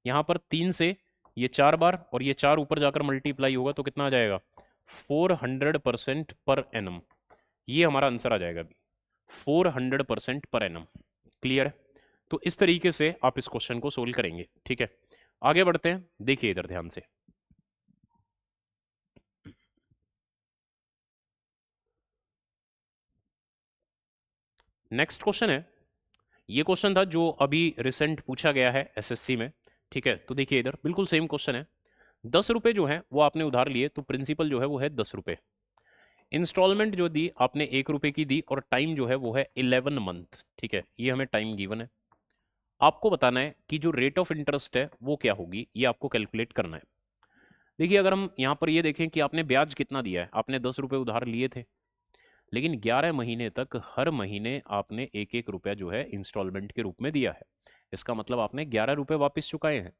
A: यहाँ पर 3 से ये 4 बार और ये 4 ऊपर जाकर मल्टीप्लाई होगा तो कितना आ जाएगा, 400% पर एनम, ये हमारा आंसर आ जाएगा अभी, 400% पर एनम। क्लियर है? तो इस तरीके से आप इस क्वेश्चन को सोल्व करेंगे, ठीक है। आगे बढ़ते हैं, देखिए इधर ध्यान से। नेक्स्ट क्वेश्चन है, ये क्वेश्चन था जो अभी रिसेंट पूछा गया है एसएससी में, ठीक है, तो देखिए इधर बिल्कुल सेम क्वेश्चन है। 10 रुपए जो है वो आपने उधार लिए, तो प्रिंसिपल जो है वो है 10 रुपए। इंस्टॉलमेंट जो दी आपने 1 रुपए की दी, और टाइम जो है वो है 11 मंथ। ठीक है, ये हमें टाइम गिवन है। आपको बताना है कि जो रेट ऑफ इंटरेस्ट है वो क्या होगी, ये आपको कैलकुलेट करना है। देखिए अगर हम यहाँ पर ये देखें कि आपने ब्याज कितना दिया है, आपने 10 रुपए उधार लिए थे, लेकिन 11 महीने तक हर महीने आपने 1-1 रुपया जो है इंस्टॉलमेंट के रूप में दिया है। इसका मतलब आपने 11 रुपए वापस चुकाए हैं।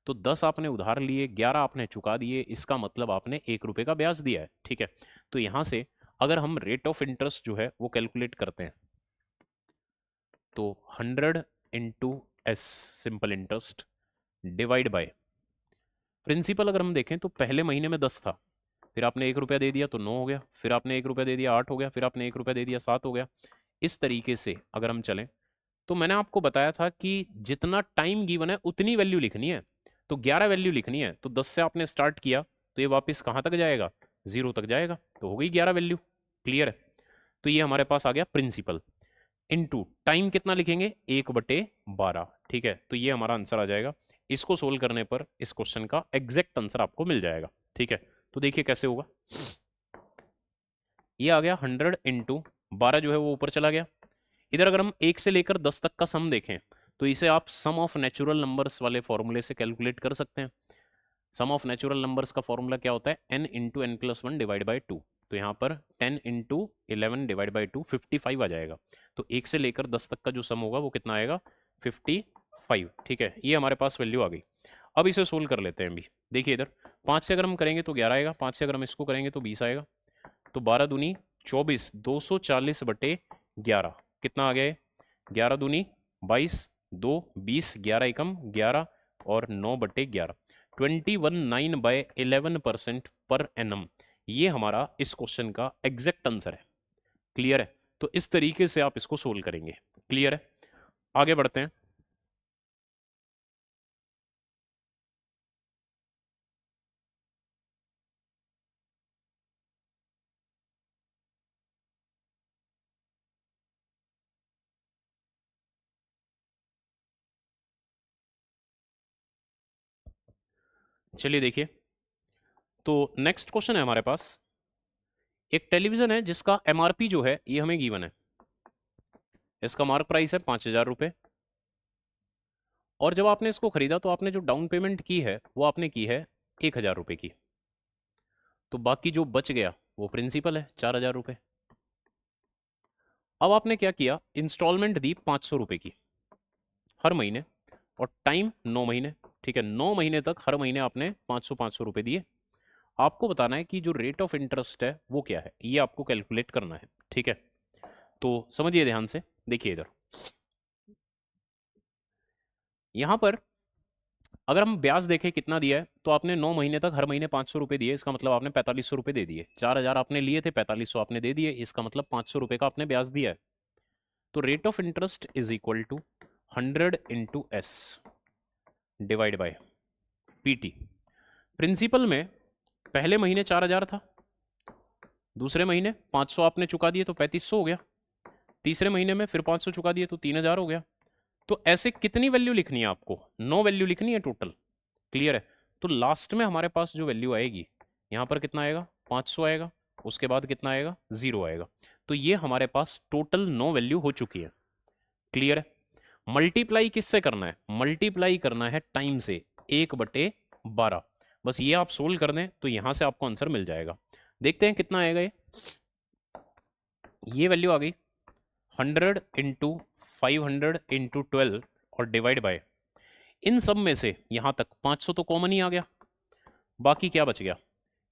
A: तो 10 आपने उधार लिए, 11 आपने चुका दिए, इसका मतलब आपने 1 रुपए का ब्याज दिया है। ठीक है, तो यहाँ से अगर हम रेट ऑफ इंटरेस्ट जो है वो कैलकुलेट करते हैं, तो 100 × S simple interest divide by principal. अगर हम देखें तो पहले महीने में 10 था, फिर आपने 1 रुपया दे दिया तो 9 हो गया, फिर आपने 1 रुपया दे दिया 8 हो गया, फिर आपने 1 रुपया दे दिया 7 हो गया। इस तरीके से अगर हम चलें, तो मैंने आपको बताया था कि जितना टाइम गिवन है उतनी वैल्यू लिखनी है। तो 11 वैल्यू लिखनी है, तो 10 से आपने स्टार्ट किया, तो ये वापस कहाँ तक जाएगा, 0 तक जाएगा, तो हो गई 11 वैल्यू। क्लियर है, तो ये हमारे पास आ गया प्रिंसिपल। इनटू टाइम कितना लिखेंगे, 1/12। ठीक है, तो ये हमारा आंसर आ जाएगा। इसको सोल्व करने पर इस क्वेश्चन का एग्जैक्ट आंसर आपको मिल जाएगा। ठीक है, तो देखिए कैसे होगा। ये आ गया 100 × 12 जो है वो ऊपर चला गया। इधर अगर हम 1 से लेकर 10 तक का सम देखें, तो इसे आप सम ऑफ नेचुरल नंबर्स वाले फॉर्मूले से कैलकुलेट कर सकते हैं। सम ऑफ नेचुरल नंबर्स का फॉर्मूला क्या होता है, n × n+1 डिवाइड बाई 2। तो यहाँ पर 10 × 11 डिवाइड बाई 2 55 आ जाएगा। तो 1 से लेकर 10 तक का जो सम होगा वो कितना आएगा, 55। ठीक है, ये हमारे पास वैल्यू आ गई। अब इसे सोल्व कर लेते हैं अभी। देखिए इधर 5 से अगर हम करेंगे तो 11 आएगा, 5 से अगर हम इसको करेंगे तो 20 आएगा। तो 12 दूनी 24, 240/11 कितना आ गया है, 11 दूनी 22, 2 20, 11 एकम 11 और 9/11, 21.9/11% पर एनम। ये हमारा इस क्वेश्चन का एग्जैक्ट आंसर है। क्लियर है, तो इस तरीके से आप इसको सोल्व करेंगे। क्लियर है, आगे बढ़ते हैं। चलिए देखिए, तो नेक्स्ट क्वेश्चन है हमारे पास। एक टेलीविजन है जिसका एमआरपी जो है ये हमें गिवन है। इसका मार्क प्राइस है 5,000 रुपये, और जब आपने इसको खरीदा तो आपने जो डाउन पेमेंट की है वो आपने की है 1,000 रुपये की। तो बाकी जो बच गया वो प्रिंसिपल है 4,000 रुपये। अब आपने क्या किया, इंस्टॉलमेंट दी 500 रुपये की हर महीने, और टाइम 9 महीने। ठीक है, 9 महीने तक हर महीने आपने 500 रुपये दिए। आपको बताना है कि जो रेट ऑफ इंटरेस्ट है वो क्या है, ये आपको कैलकुलेट करना है। ठीक है, तो समझिए ध्यान से। देखिए इधर यहां पर अगर हम ब्याज देखें कितना दिया है, तो आपने 9 महीने तक हर महीने 500 रुपये दिए, इसका मतलब आपने 4500 रुपये दे दिए। 4,000 आपने लिए थे, 4500 आपने दे दिए, इसका मतलब 500 रुपये का आपने ब्याज दिया है। तो rate of interest is equal to 100 × S divide by PT। Principal में पहले महीने 4,000 था, दूसरे महीने 500 आपने चुका दिए तो 3500 हो गया, तीसरे महीने में फिर 500 चुका दिए तो 3,000 हो गया। तो ऐसे कितनी वैल्यू लिखनी है आपको, 9 वैल्यू लिखनी है टोटल। क्लियर है, तो लास्ट में हमारे पास जो वैल्यू आएगी, यहाँ पर कितना आएगा, 500 आएगा, उसके बाद कितना आएगा, 0 आएगा। तो ये हमारे पास टोटल 9 वैल्यू हो चुकी है। क्लियर है, मल्टीप्लाई किससे करना है, मल्टीप्लाई करना है टाइम से, 1/12। बस ये आप सोल्व कर दें तो यहां से आपको आंसर मिल जाएगा। देखते हैं कितना आएगा ये वैल्यू आ गई 100 × 500 × 12 और डिवाइड बाय, इन सब में से यहां तक 500 तो कॉमन ही आ गया। बाकी क्या बच गया,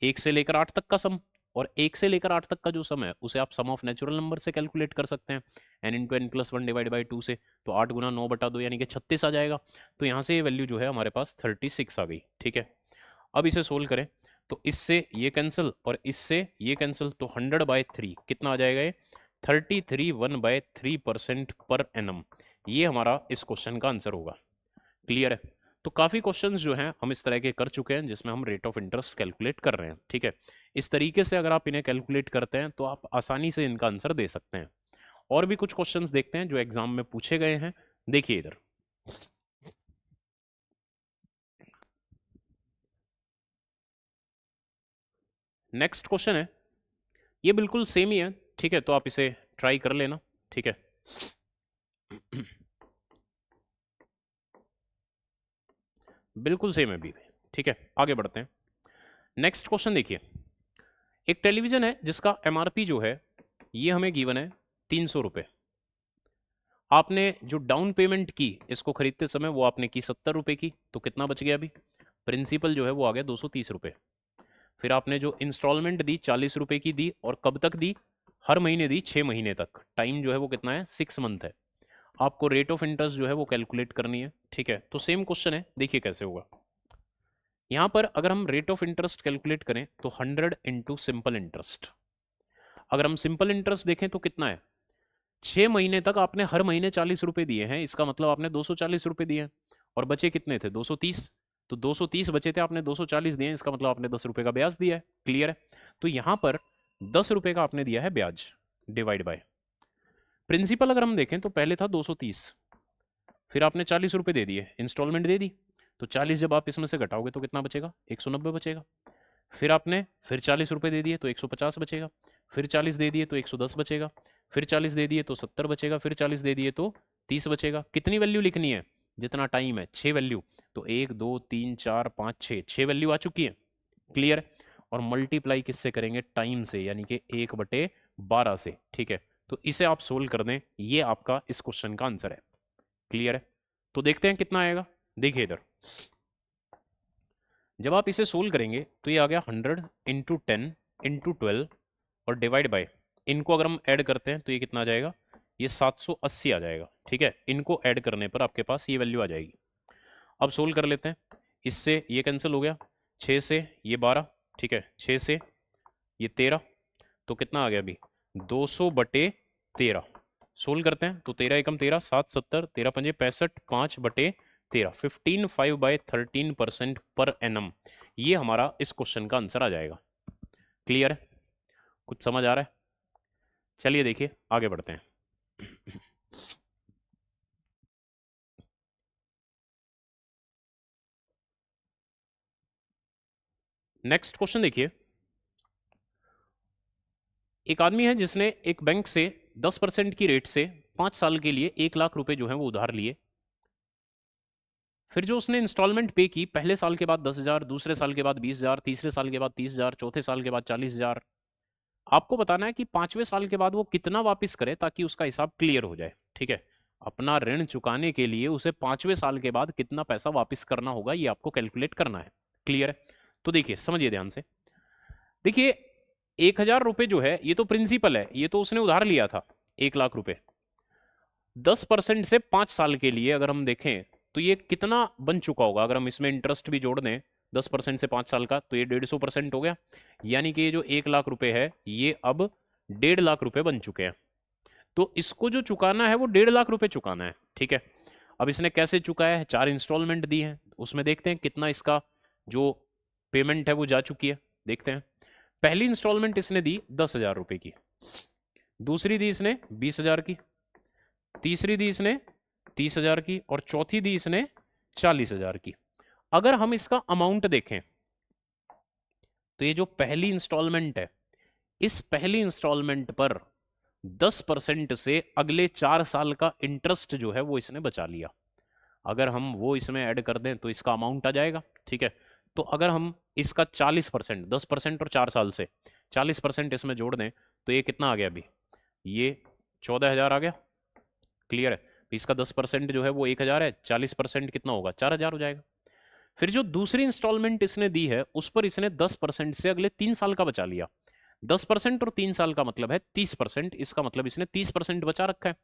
A: 1 से लेकर 8 तक का सम। और 1 से लेकर 8 तक का जो सम है उसे आप सम ऑफ नेचुरल नंबर से कैलकुलेट कर सकते हैं, n × n+1 डिवाइड बाई 2 से। तो 8 × 9/2 यानी कि 36 आ जाएगा। तो यहाँ से ये वैल्यू जो है हमारे पास 36 आ गई। ठीक है, अब इसे सोल्व करें, तो इससे ये कैंसिल और इससे ये कैंसिल, तो 100/3 कितना आ जाएगा ये, 33 1/3% पर एनम। ये हमारा इस क्वेश्चन का आंसर होगा। क्लियर है, तो काफ़ी क्वेश्चंस जो हैं हम इस तरह के कर चुके हैं जिसमें हम रेट ऑफ इंटरेस्ट कैलकुलेट कर रहे हैं। ठीक है, इस तरीके से अगर आप इन्हें कैलकुलेट करते हैं तो आप आसानी से इनका आंसर दे सकते हैं। और भी कुछ क्वेश्चंस देखते हैं जो एग्जाम में पूछे गए हैं। देखिए इधर नेक्स्ट क्वेश्चन है, ये बिल्कुल सेम ही है, ठीक है, तो आप इसे ट्राई कर लेना, ठीक है। बिल्कुल सेम है भी, ठीक है। आगे बढ़ते हैं। नेक्स्ट क्वेश्चन देखिए, एक टेलीविजन है जिसका एमआरपी जो है ये हमें गिवन है 300 रुपये। आपने जो डाउन पेमेंट की इसको खरीदते समय वो आपने की 70 रुपये की, तो कितना बच गया अभी? प्रिंसिपल जो है वो आ गया 230 रुपये। फिर आपने जो इंस्टॉलमेंट दी 40 रुपये की दी, और कब तक दी? हर महीने दी, 6 महीने तक। टाइम जो है वो कितना है? 6 मंथ है। आपको रेट ऑफ इंटरेस्ट जो है वो कैलकुलेट करनी है, ठीक है। तो सेम क्वेश्चन है, देखिए कैसे होगा। यहां पर अगर हम रेट ऑफ इंटरेस्ट कैलकुलेट करें तो 100 इंटू सिंपल इंटरेस्ट। अगर हम सिंपल इंटरेस्ट देखें तो कितना है? 6 महीने तक आपने हर महीने 40 रुपये दिए हैं, इसका मतलब आपने 240 रुपये दिए हैं, और बचे कितने थे? 230। तो 230 बचे थे, आपने 240 दिए हैं, इसका मतलब आपने 10 रुपये का ब्याज दिया है। क्लियर है? तो यहां पर 10 रुपये का आपने दिया है ब्याज, डिवाइड बाय प्रिंसिपल। अगर हम देखें तो पहले था 230, फिर आपने 40 रुपये दे दिए, इंस्टॉलमेंट दे दी, तो 40 जब आप इसमें से घटाओगे तो कितना बचेगा? 190 बचेगा। फिर आपने फिर 40 रुपये दे दिए तो 150 बचेगा, फिर 40 दे दिए तो 110 बचेगा, फिर 40 दे दिए तो 70 बचेगा, फिर 40 दे दिए तो 30 बचेगा। कितनी वैल्यू लिखनी है? जितना टाइम है, 6 वैल्यू। तो 1 2 3 4 5 6 वैल्यू आ चुकी है। क्लियर? और मल्टीप्लाई किससे करेंगे? टाइम से, यानी कि 1/12 से, ठीक है। तो इसे आप सोल्व कर दें, ये आपका इस क्वेश्चन का आंसर है। क्लियर है? तो देखते हैं कितना आएगा। देखिए इधर, जब आप इसे सोल्व करेंगे तो ये आ गया 100 इंटू 10 इंटू 12 और डिवाइड बाय, इनको अगर हम ऐड करते हैं तो ये कितना आ जाएगा? ये 780 आ जाएगा, ठीक है। इनको ऐड करने पर आपके पास ये वैल्यू आ जाएगी। अब सोल्व कर लेते हैं। इससे ये कैंसिल हो गया, 6 से ये 12, ठीक है, 6 से ये 13, तो कितना आ गया अभी? 200/13। सोल्व करते हैं तो 13 एकम 13, 7 70, 13 पंजे 65, 5/13, 15/13% पर एनम। ये हमारा इस क्वेश्चन का आंसर आ जाएगा। क्लियर है? कुछ समझ आ रहा है? चलिए देखिए आगे बढ़ते हैं। नेक्स्ट क्वेश्चन देखिए, एक आदमी है जिसने एक बैंक से 10% की रेट से 5 साल के लिए 1 लाख रुपए जो है वो उधार लिए। फिर जो उसने इंस्टॉलमेंट पे की, पहले साल के बाद 10,000, दूसरे साल के बाद 20,000, तीसरे साल के बाद 30,000, चौथे साल के बाद 40,000। आपको बताना है कि 5वें साल के बाद वो कितना वापस करे ताकि उसका हिसाब क्लियर हो जाए, ठीक है। अपना ऋण चुकाने के लिए उसे 5वें साल के बाद कितना पैसा वापस करना होगा, ये आपको कैलकुलेट करना है। क्लियर है? तो देखिए समझिए ध्यान से। देखिए 1,000 रुपये जो है ये तो प्रिंसिपल है, ये तो उसने उधार लिया था 1 लाख रुपए। 10% से 5 साल के लिए अगर हम देखें तो ये कितना बन चुका होगा? अगर हम इसमें इंटरेस्ट भी जोड़ दें 10% से 5 साल का, तो ये 150% हो गया। यानी कि ये जो 1 लाख रुपए है ये अब 1.5 लाख रुपए बन चुके हैं। तो इसको जो चुकाना है वो 1.5 लाख रुपए चुकाना है, ठीक है। अब इसने कैसे चुकाया है? 4 इंस्टॉलमेंट दी है, उसमें देखते हैं कितना इसका जो पेमेंट है वो जा चुकी है। देखते हैं। पहली इंस्टॉलमेंट इसने दी 10,000 रुपए की, दूसरी दी इसने 20,000 की, तीसरी दी इसने 30,000 की, और चौथी दी इसने 40,000 की। अगर हम इसका अमाउंट देखें तो ये जो पहली इंस्टॉलमेंट है, इस पहली इंस्टॉलमेंट पर 10% से अगले 4 साल का इंटरेस्ट जो है वो इसने बचा लिया। अगर हम वो इसमें ऐड कर दें तो इसका अमाउंट आ जाएगा, ठीक है। तो अगर हम इसका 40%, 10% और 4 साल से 40% इसमें जोड़ दें तो ये कितना आ गया अभी? ये 14,000 आ गया। क्लियर है? तो इसका 10% जो है वो 1,000 है, 40% कितना होगा? 4,000 हो जाएगा। फिर जो दूसरी इंस्टॉलमेंट इसने दी है उस पर इसने 10% से अगले 3 साल का बचा लिया। 10% और 3 साल का मतलब है 30%, इसका मतलब इसने 30% बचा रखा है।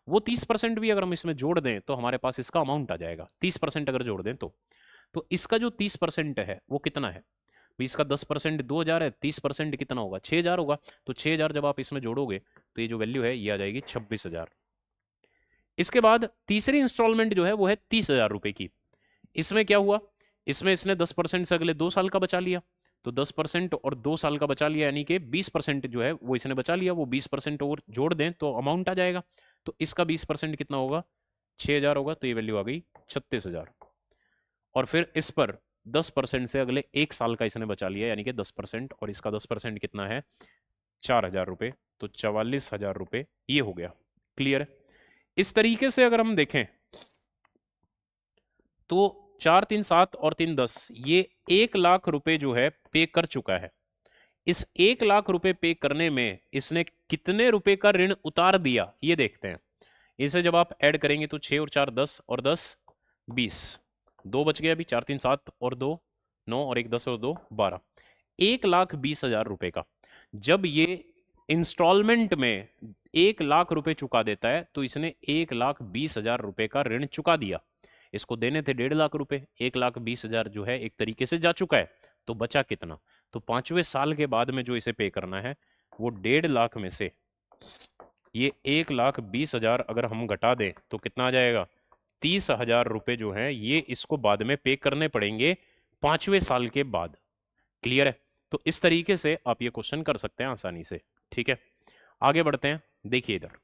A: वो 30% भी अगर हम इसमें जोड़ दें तो हमारे पास इसका अमाउंट आ जाएगा। 30% अगर जोड़ दें तो इसका जो 30% है वो कितना है? तो इसका 10% 2,000 है, 30% कितना होगा? 6,000 होगा। तो 6,000 जब आप इसमें जोड़ोगे तो ये जो वैल्यू है ये आ जाएगी 26,000। इसके बाद तीसरी इंस्टॉलमेंट जो है वो है 30,000 रुपए की। इसमें क्या हुआ? इसमें इसने 10% से अगले 2 साल का बचा लिया। तो 10% और 2 साल का बचा लिया, यानी कि 20% जो है वो इसने बचा लिया। वो 20% और जोड़ दें तो अमाउंट आ जाएगा। तो इसका 20% कितना होगा? 6,000 होगा। तो ये वैल्यू आ गई 36,000। और फिर इस पर 10% से अगले 1 साल का इसने बचा लिया, यानी कि 10%, और इसका 10% कितना है, 4,000 रुपये, तो 44,000 रुपये ये हो गया। क्लियर है? इस तरीके से अगर हम देखें तो 4, 3, 7 और 3, 10, ये 1 लाख रुपए जो है पे कर चुका है। इस 1 लाख रुपए पे करने में इसने कितने रुपए का ऋण उतार दिया ये देखते हैं। इसे जब आप ऐड करेंगे तो 6 और 4 10 और 10 20, 2 बच गए अभी, 4, 3, 7 और 2 9 और 1 10 और 2 12, 1,20,000 रुपए का। जब ये इंस्टॉलमेंट में 1 लाख रुपए चुका देता है तो इसने 1,20,000 रुपए का ऋण चुका दिया। इसको देने थे 1.5 लाख रुपए, 1,20,000 जो है एक तरीके से जा चुका है। तो बचा कितना? तो 5वें साल के बाद में जो इसे पे करना है वो 1.5 लाख में से ये 1,20,000 अगर हम घटा दें तो कितना आ जाएगा, 30,000 रुपए जो है ये इसको बाद में पे करने पड़ेंगे 5वें साल के बाद। क्लियर है? तो इस तरीके से आप ये क्वेश्चन कर सकते हैं आसानी से। ठीक है, आगे बढ़ते हैं। देखिए इधर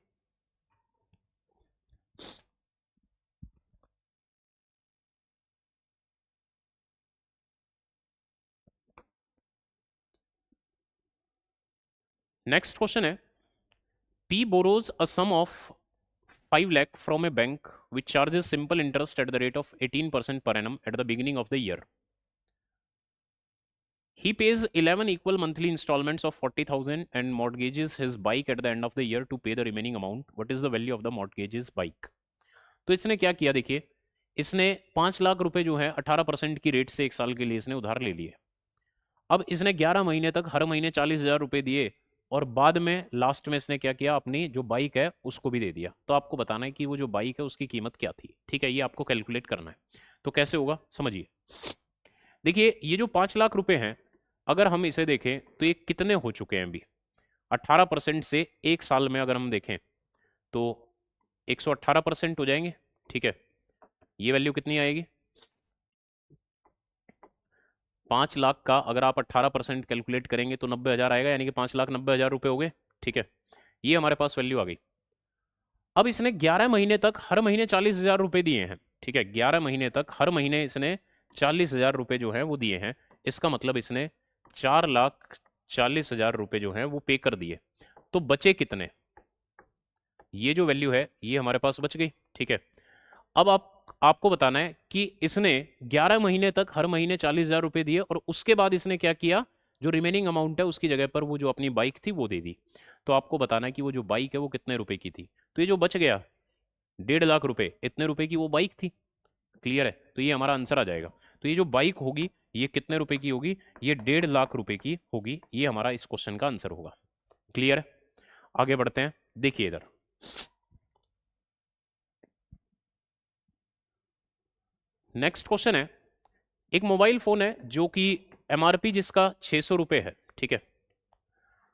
A: नेक्स्ट क्वेश्चन है, P borrows a sum of 5 lakh from a bank which charges simple interest at the rate of 18% per annum at the beginning of the year. He pays 11 equal monthly installments of 40,000 and mortgages his bike at the end of the year to pay the remaining amount. What is the value of the mortgages bike? तो इसने क्या किया, देखिए इसने 5 लाख रुपए जो है 18% की रेट से 1 साल के लिए इसने उधार ले लिए। अब इसने 11 महीने तक हर महीने 40,000 रुपए दिए और बाद में लास्ट में इसने क्या किया, अपनी जो बाइक है उसको भी दे दिया। तो आपको बताना है कि वो जो बाइक है उसकी कीमत क्या थी। ठीक है, ये आपको कैलकुलेट करना है। तो कैसे होगा समझिए। देखिए ये जो 5 लाख रुपए हैं, अगर हम इसे देखें तो ये कितने हो चुके हैं अभी, 18% से 1 साल में अगर हम देखें तो 118% हो जाएंगे। ठीक है, ये वैल्यू कितनी आएगी, 5 लाख का अगर आप 18% कैलकुलेट करेंगे तो 90,000 आएगा, यानी कि 5,90,000 रुपये हो गए। ठीक है, ये हमारे पास वैल्यू आ गई। अब इसने 11 महीने तक हर महीने 40,000 रुपये दिए हैं। ठीक है, 11 महीने तक हर महीने इसने 40,000 रुपये जो है वो दिए हैं। इसका मतलब इसने 4,40,000 रुपये जो है वो पे कर दिए। तो बचे कितने, ये जो वैल्यू है ये हमारे पास बच गई। ठीक है, अब आपको बताना है कि इसने 11 महीने तक हर महीने 40,000 रुपये दिए और उसके बाद इसने क्या किया, जो रिमेनिंग अमाउंट है उसकी जगह पर वो जो अपनी बाइक थी वो दे दी। तो आपको बताना है कि वो जो बाइक है वो कितने रुपए की थी। तो ये जो बच गया 1.5 लाख रुपए, इतने रुपए की वो बाइक थी। क्लियर है? तो ये हमारा आंसर आ जाएगा। तो ये जो बाइक होगी ये कितने रुपए की होगी, ये 1.5 लाख रुपए की होगी। ये हमारा इस क्वेश्चन का आंसर होगा। क्लियर है? आगे बढ़ते हैं। देखिए इधर नेक्स्ट क्वेश्चन है, एक मोबाइल फोन है जो कि एमआरपी जिसका 600 रुपये है। ठीक है,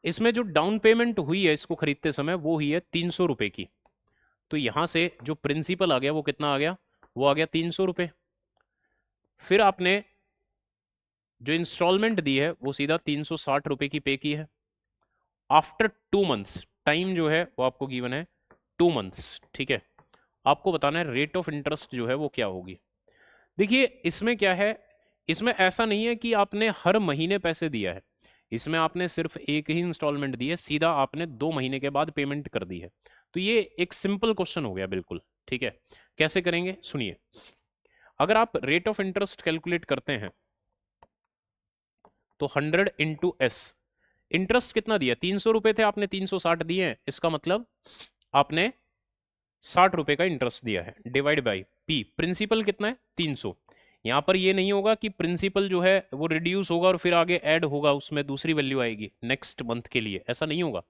A: इसमें जो डाउन पेमेंट हुई है इसको खरीदते समय वो हुई है 300 रुपये की। तो यहां से जो प्रिंसिपल आ गया वो कितना आ गया, वो आ गया 300 रुपये। फिर आपने जो इंस्टॉलमेंट दी है वो सीधा 360 रुपये की पे की है। आफ्टर 2 मंथ्स, टाइम जो है वो आपको गिवन है 2 मंथ्स। ठीक है, आपको बताना है रेट ऑफ इंटरेस्ट जो है वो क्या होगी। देखिए इसमें क्या है, इसमें ऐसा नहीं है कि आपने हर महीने पैसे दिया है, इसमें आपने सिर्फ एक ही इंस्टॉलमेंट दी है, सीधा आपने 2 महीने के बाद पेमेंट कर दी है। तो ये एक सिंपल क्वेश्चन हो गया बिल्कुल। ठीक है, कैसे करेंगे सुनिए। अगर आप रेट ऑफ इंटरेस्ट कैलकुलेट करते हैं तो 100 × S, इंटरेस्ट कितना दिया, 300 रुपए थे, आपने 360 दिए हैं, इसका मतलब आपने 60 रुपए का इंटरेस्ट दिया है, डिवाइड बाई P, प्रिंसिपल कितना है 300। यहां पर ये नहीं होगा कि प्रिंसिपल जो है वो रिड्यूस होगा और फिर आगे ऐड होगा, उसमें दूसरी वैल्यू आएगी नेक्स्ट मंथ के लिए, ऐसा नहीं होगा,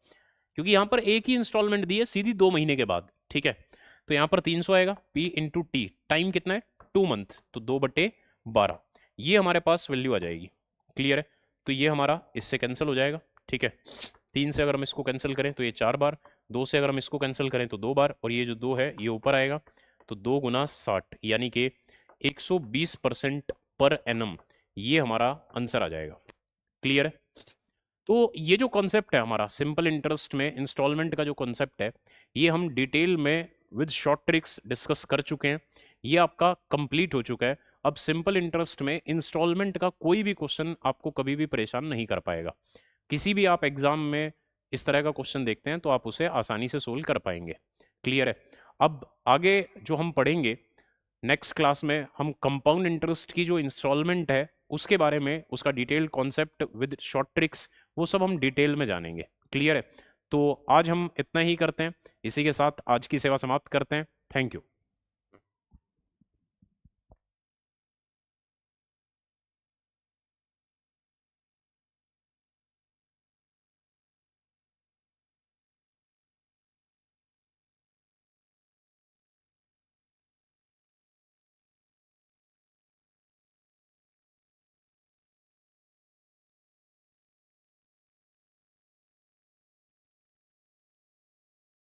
A: क्योंकि यहां पर एक ही इंस्टॉलमेंट दी है सीधी 2 महीने के बाद। ठीक है, तो यहां पर 300 आएगा, P इंटू टी, टाइम कितना है 2 मंथ, तो 2/12, ये हमारे पास वैल्यू आ जाएगी। क्लियर है? तो ये हमारा इससे कैंसिल हो जाएगा। ठीक है, 3 से अगर हम इसको कैंसिल करें तो ये 4 बार, 2 से अगर हम इसको कैंसिल करें तो 2 बार, और ये जो 2 है ये ऊपर आएगा, तो 2 × 60 यानी कि 120% पर एनम, ये हमारा आंसर आ जाएगा। क्लियर है? तो ये जो कॉन्सेप्ट है हमारा सिंपल इंटरेस्ट में इंस्टॉलमेंट का जो कॉन्सेप्ट है, ये हम डिटेल में विद शॉर्ट ट्रिक्स डिस्कस कर चुके हैं। ये आपका कंप्लीट हो चुका है। अब सिंपल इंटरेस्ट में इंस्टॉलमेंट का कोई भी क्वेश्चन आपको कभी भी परेशान नहीं कर पाएगा। किसी भी आप एग्जाम में इस तरह का क्वेश्चन देखते हैं तो आप उसे आसानी से सोल्व कर पाएंगे। क्लियर है? अब आगे जो हम पढ़ेंगे नेक्स्ट क्लास में, हम कंपाउंड इंटरेस्ट की जो इंस्टॉलमेंट है उसके बारे में, उसका detailed concept with short tricks, वो सब हम डिटेल में जानेंगे। क्लियर है? तो आज हम इतना ही करते हैं, इसी के साथ आज की सेवा समाप्त करते हैं। Thank you.